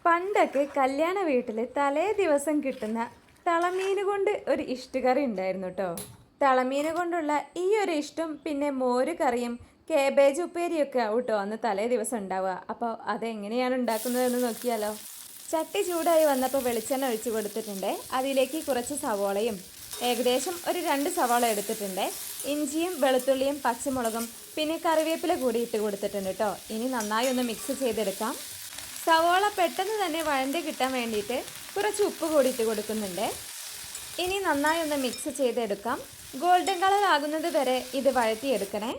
പണ്ടൊക്കെ കല്യാണ വീട്ടിൽ തലേ ദിവസം കിട്ടുന്ന തളമീൻ കൊണ്ട് ഒരു ഇഷ്ടുകറി ഉണ്ടായിരുന്നു കേട്ടോ. തളമീൻ കൊണ്ടുള്ള ഈ ഒരു ഇഷ്ടം പിന്നെ മോര് കറിയും കേബേജ് ഉപ്പേരിയൊക്കെ ആവും കേട്ടോ അന്ന് തലേ ദിവസം ഉണ്ടാവുക. അപ്പോൾ അതെങ്ങനെയാണ് ഉണ്ടാക്കുന്നതെന്ന് നോക്കിയാലോ. ചട്ടി ചൂടായി വന്നപ്പോൾ വെളിച്ചെണ്ണ ഒഴിച്ചു കൊടുത്തിട്ടുണ്ട്. അതിലേക്ക് കുറച്ച് സവോളയും ഏകദേശം ഒരു 2 സവാള എടുത്തിട്ടുണ്ട്. ഇഞ്ചിയും വെളുത്തുള്ളിയും പച്ചമുളകും പിന്നെ കറിവേപ്പില കൂടി ഇട്ട് കൊടുത്തിട്ടുണ്ട് കേട്ടോ. ഇനി നന്നായി ഒന്ന് മിക്സ് ചെയ്തെടുക്കാം. സവോള പെട്ടെന്ന് തന്നെ വഴണ്ടി കിട്ടാൻ വേണ്ടിയിട്ട് കുറച്ച് ഉപ്പ് കൂടി ഇട്ട് കൊടുക്കുന്നുണ്ട്. ഇനി നന്നായി ഒന്ന് മിക്സ് ചെയ്തെടുക്കാം. ഗോൾഡൻ കളർ ആകുന്നത് വരെ ഇത് വഴറ്റിയെടുക്കണേ.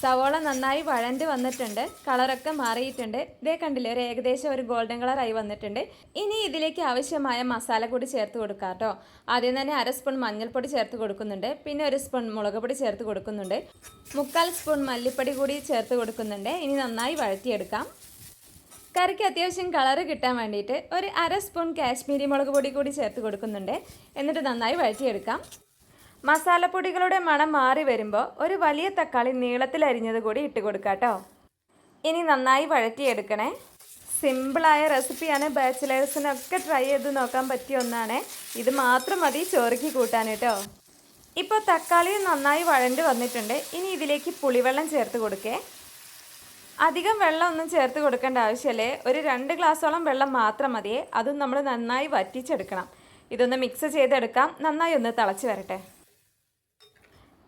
സവോള നന്നായി വഴണ്ട് വന്നിട്ടുണ്ട്, കളറൊക്കെ മാറിയിട്ടുണ്ട്. ഇതേ കണ്ടില്ലേ, ഏകദേശം ഒരു ഗോൾഡൻ കളറായി വന്നിട്ടുണ്ട്. ഇനി ഇതിലേക്ക് ആവശ്യമായ മസാല കൂടി ചേർത്ത് കൊടുക്കാം കേട്ടോ. ആദ്യം തന്നെ 1/2 സ്പൂൺ മഞ്ഞൾപ്പൊടി ചേർത്ത് കൊടുക്കുന്നുണ്ട്. പിന്നെ 1 സ്പൂൺ മുളക് പൊടി ചേർത്ത് കൊടുക്കുന്നുണ്ട്. 3/4 സ്പൂൺ മല്ലിപ്പൊടി കൂടി ചേർത്ത് കൊടുക്കുന്നുണ്ട്. ഇനി നന്നായി വഴറ്റിയെടുക്കാം. കറിക്ക് അത്യാവശ്യം കളറ് കിട്ടാൻ വേണ്ടിയിട്ട് ഒരു 1/2 സ്പൂൺ കാശ്മീരി മുളക് പൊടി കൂടി ചേർത്ത് കൊടുക്കുന്നുണ്ട്. എന്നിട്ട് നന്നായി വഴറ്റിയെടുക്കാം. മസാലപ്പൊടികളുടെ മണം മാറി വരുമ്പോൾ ഒരു വലിയ തക്കാളി നീളത്തിൽ അരിഞ്ഞത് കൂടി ഇട്ട് കൊടുക്കാം കേട്ടോ. ഇനി നന്നായി വഴറ്റിയെടുക്കണേ. സിമ്പിളായ റെസിപ്പിയാണ്, ബാച്ചിലേഴ്സിനൊക്കെ ട്രൈ ചെയ്ത് നോക്കാൻ പറ്റിയ ഒന്നാണ്. ഇത് മാത്രം മതി ചോറിക്ക് കൂട്ടാൻ കേട്ടോ. ഇപ്പോൾ തക്കാളി നന്നായി വഴണ്ട് വന്നിട്ടുണ്ട്. ഇനി ഇതിലേക്ക് പുളിവെള്ളം ചേർത്ത് കൊടുക്കേ. അധികം വെള്ളം ഒന്നും ചേർത്ത് കൊടുക്കേണ്ട ആവശ്യമല്ലേ, ഒരു 2 ഗ്ലാസോളം വെള്ളം മാത്രം മതിയേ. അതും നമ്മൾ നന്നായി വറ്റിച്ചെടുക്കണം. ഇതൊന്ന് മിക്സ് ചെയ്തെടുക്കാം. നന്നായി ഒന്ന് തിളച്ച് വരട്ടെ.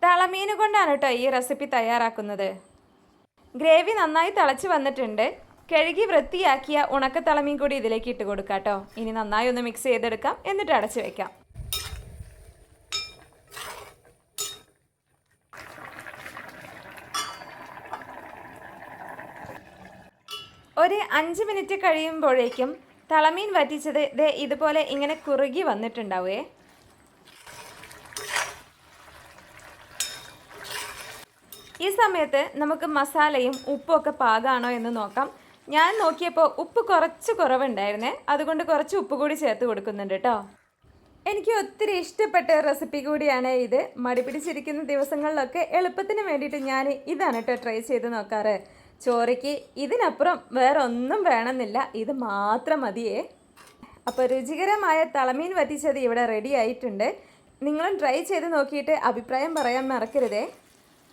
തളമീൻ കൊണ്ടാണ് കേട്ടോ ഈ റെസിപ്പി തയ്യാറാക്കുന്നത്. ഗ്രേവി നന്നായി തിളച്ച് വന്നിട്ടുണ്ട്. കഴുകി വൃത്തിയാക്കിയ ഉണക്കത്തളമീൻ കൂടി ഇതിലേക്ക് ഇട്ട് കൊടുക്കാം കേട്ടോ. ഇനി നന്നായി ഒന്ന് മിക്സ് ചെയ്തെടുക്കാം. എന്നിട്ട് അടച്ച് വയ്ക്കാം. ഒരു 5 മിനിറ്റ് കഴിയുമ്പോഴേക്കും തളമീൻ വറ്റിച്ചത് ഇതുപോലെ ഇങ്ങനെ കുറുകി വന്നിട്ടുണ്ടാവേ. ഈ സമയത്ത് നമുക്ക് മസാലയും ഉപ്പൊക്കെ പാകമാണോ എന്ന് നോക്കാം. ഞാൻ നോക്കിയപ്പോൾ ഉപ്പ് കുറച്ച് കുറവുണ്ടായിരുന്നേ, അതുകൊണ്ട് കുറച്ച് ഉപ്പ് കൂടി ചേർത്ത് കൊടുക്കുന്നുണ്ട് കേട്ടോ. എനിക്ക് ഒത്തിരി ഇഷ്ടപ്പെട്ട റെസിപ്പി കൂടിയാണ് ഇത്. മടി പിടിച്ചിരിക്കുന്ന ദിവസങ്ങളിലൊക്കെ എളുപ്പത്തിന് വേണ്ടിയിട്ട് ഞാൻ ഇതാണ് കേട്ടോ ട്രൈ ചെയ്ത് നോക്കാറ്. ചോറിക്ക് ഇതിനപ്പുറം വേറെ ഒന്നും വേണമെന്നില്ല, ഇത് മാത്രം മതിയേ. അപ്പോൾ രുചികരമായ തളമീൻ വറ്റിച്ചത് ഇവിടെ റെഡി ആയിട്ടുണ്ട്. നിങ്ങളും ട്രൈ ചെയ്ത് നോക്കിയിട്ട് അഭിപ്രായം പറയാൻ മറക്കരുതേ.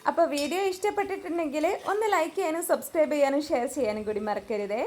അപ്പോൾ വീഡിയോ ഇഷ്ടപ്പെട്ടിട്ടുണ്ടെങ്കിൽ ഒന്ന് ലൈക്ക് ചെയ്യാനും സബ്സ്ക്രൈബ് ചെയ്യാനും ഷെയർ ചെയ്യാനും കൂടി മറക്കരുതേ.